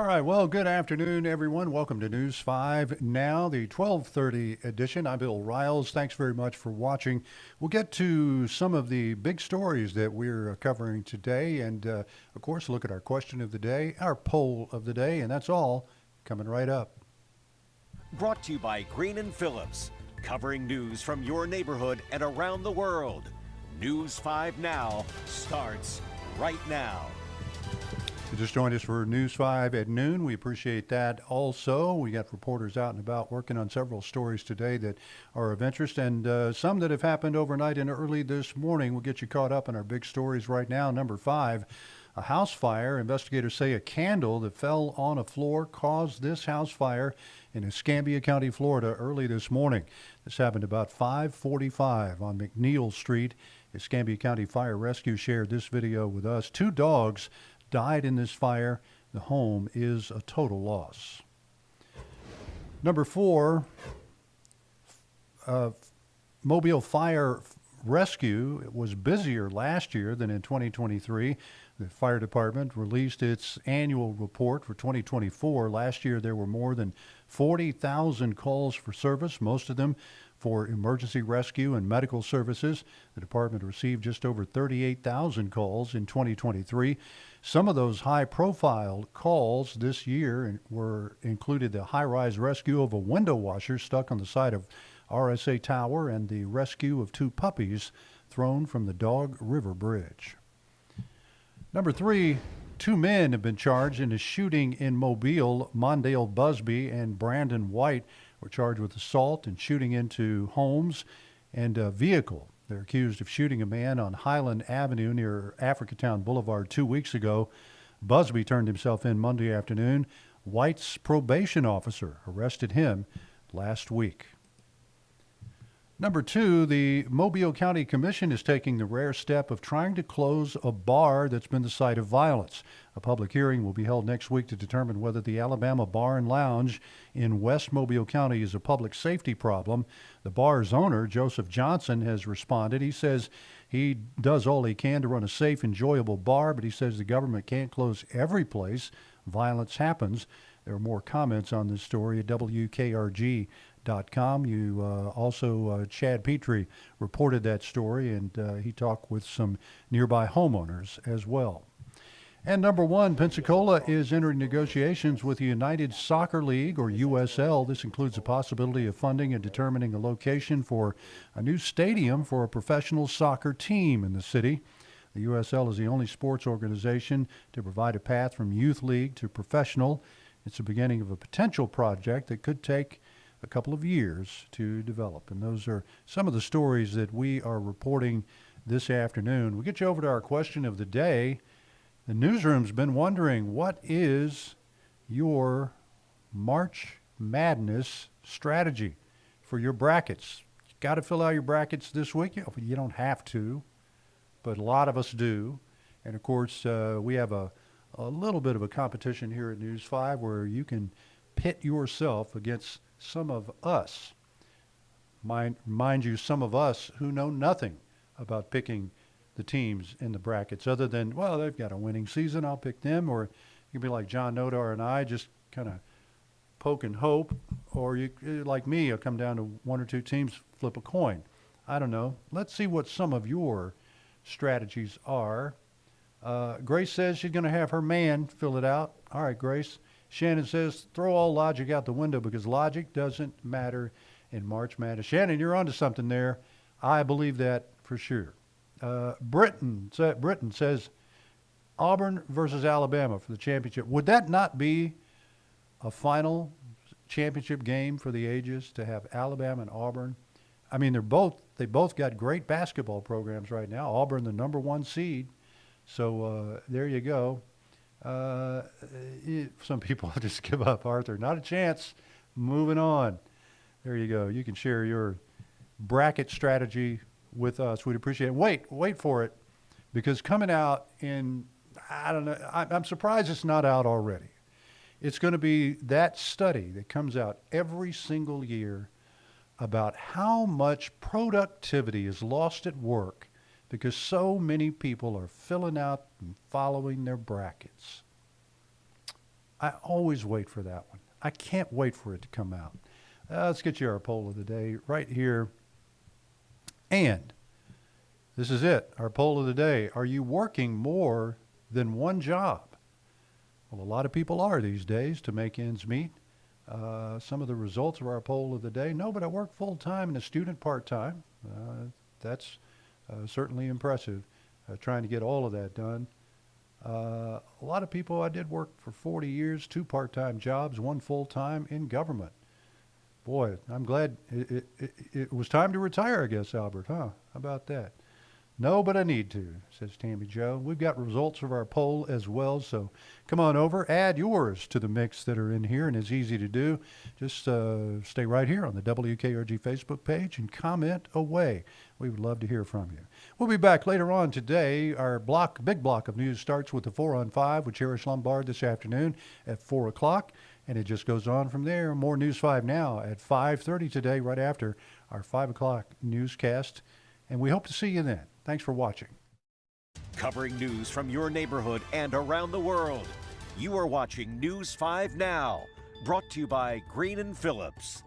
right, well, good afternoon, everyone. Welcome to News 5 Now, the 12:30 edition. I'm Bill Riles. Thanks very much for watching. We'll get to some of the big stories that we're covering today and, of course, look at our question of the day, our poll of the day, and that's all coming right up. Brought to you by Green and Phillips, covering news from your neighborhood and around the world. News 5 Now starts right now. You just joined us for News 5 at noon. We appreciate that. Also, we got reporters out and about working on several stories today that are of interest and some that have happened overnight and early this morning. We'll get you caught up in our big stories right now. Number 5, a house fire. Investigators say a candle that fell on a floor caused this house fire in Escambia County, Florida, early this morning. This happened about 5:45 on McNeil Street. Escambia County Fire Rescue shared this video with us. 2 dogs died in this fire. The home is a total loss. Number 4, Mobile Fire Rescue was busier last year than in 2023. The fire department released its annual report for 2024. Last year, there were more than 40,000 calls for service, most of them for emergency rescue and medical services. The department received just over 38,000 calls in 2023. Some of those high-profile calls this year were included the high-rise rescue of a window washer stuck on the side of RSA Tower and the rescue of 2 puppies thrown from the Dog River Bridge. Number 3, 2 men have been charged in a shooting in Mobile. Mondale Busby and Brandon White were charged with assault and shooting into homes and a vehicle. They're accused of shooting a man on Highland Avenue near Africatown Boulevard 2 weeks ago. Busby turned himself in Monday afternoon. White's probation officer arrested him last week. Number 2, the Mobile County Commission is taking the rare step of trying to close a bar that's been the site of violence. A public hearing will be held next week to determine whether the Alabama Bar and Lounge in West Mobile County is a public safety problem. The bar's owner, Joseph Johnson, has responded. He says he does all he can to run a safe, enjoyable bar, but he says the government can't close every place violence happens. There are more comments on this story at WKRG.com. Also, Chad Petrie reported that story, and he talked with some nearby homeowners as well. And number 1, Pensacola is entering negotiations with the United Soccer League, or USL. This includes the possibility of funding and determining a location for a new stadium for a professional soccer team in the city. The USL is the only sports organization to provide a path from youth league to professional. It's the beginning of a potential project that could take a couple of years to develop. And those are some of the stories that we are reporting this afternoon. We'll get you over to our question of the day. The newsroom's been wondering, what is your March Madness strategy for your brackets? You got to fill out your brackets this week. You don't have to, but a lot of us do. And, of course, we have a little bit of a competition here at News 5 where you can pit yourself against some of us. Mind you, some of us who know nothing about picking the teams in the brackets other than, well, they've got a winning season, I'll pick them. Or you can be like John Nodar and I, just kind of poke and hope. Or you, like me, you'll come down to 1 or 2 teams, flip a coin. I don't know. Let's see what some of your strategies are. Grace says she's going to have her man fill it out. All right, Grace. Shannon says, throw all logic out the window because logic doesn't matter in March Madness. Shannon, you're onto something there. I believe that for sure. Britain says Auburn versus Alabama for the championship. Would that not be a final championship game for the ages to have Alabama and Auburn? I mean, they both got great basketball programs right now. Auburn, the number 1 seed. So there you go. Some people just give up, Arthur. Not a chance. Moving on. There you go. You can share your bracket strategy with us. We'd appreciate it. Wait for it, because coming out in, I don't know, I'm surprised it's not out already. It's going to be that study that comes out every single year about how much productivity is lost at work because so many people are filling out and following their brackets. I always wait for that one. I can't wait for it to come out. Let's get you our poll of the day right here. And this is it, our poll of the day. Are you working more than one job? Well, a lot of people are these days to make ends meet. Some of the results of our poll of the day. No, but I work full-time and a student part-time. That's certainly impressive, trying to get all of that done. A lot of people, I did work for 40 years, 2 part-time jobs, 1 full-time in government. Boy, I'm glad it was time to retire, I guess, Albert, huh? How about that? No, but I need to, says Tammy Jo. We've got results of our poll as well, so come on over. Add yours to the mix that are in here, and it's easy to do. Just stay right here on the WKRG Facebook page and comment away. We would love to hear from you. We'll be back later on today. Our big block of news starts with the 4 on 5 with Cherish Lombard this afternoon at 4 o'clock, and it just goes on from there. More News 5 Now at 5:30 today, right after our 5 o'clock newscast, and we hope to see you then. Thanks for watching. Covering news from your neighborhood and around the world. You are watching News 5 Now, brought to you by Green & Phillips.